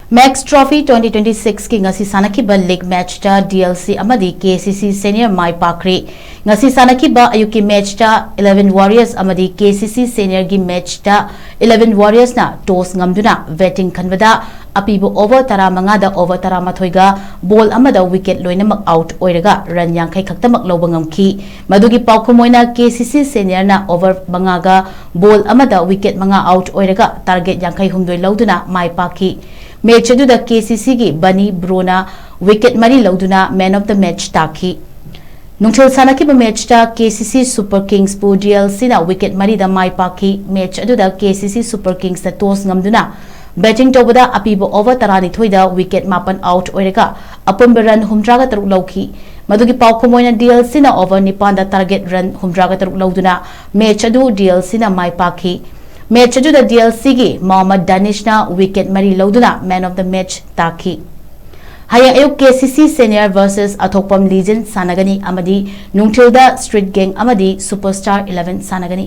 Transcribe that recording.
Max Trophy 2026 ki Ngasi Sanakhiba League match ta DLC Amadi Kcc Senior Mai Pakhre Ngasi Sanakhiba ayuki match ta 11 Warriors Amadi Kcc Senior gi match ta 11 Warriors na toss ngamduna vetting khanbada apibu over tara mangada over tara mathoiga ball amada wicket loinamak out oiraga run yankai khaktamak loba ngamki madugi paukumoina Kcc Senior na over bangaga ball amada wicket manga out oiraga target yankai humdoi lauduna Mai Pakhi Match adu da KCC gi Bani Brona wicket mari lauduna man of the match taki. Nungchil Sanakhiba match ta KCC Super Kings pu DLC na wicket mari da Mai Pakhi match adu da KCC Super Kings na toss ngamduna batting tobada apibo over tarani thoida wicket mapan out oirega apunba run humdraga taruk lauki madugi paukumoina DLC na over nipanda target run humdraga taruk lauduna match adu DLC na Mai Pakhi Match adu da DLC gi Mohammad Danish na wicket mari lauduna man of the match taki. Haya ayuk KCC Senior versus Athokpam Legend sanagani amadi Nungtilda Street Gang amadi Superstar 11 sanagani.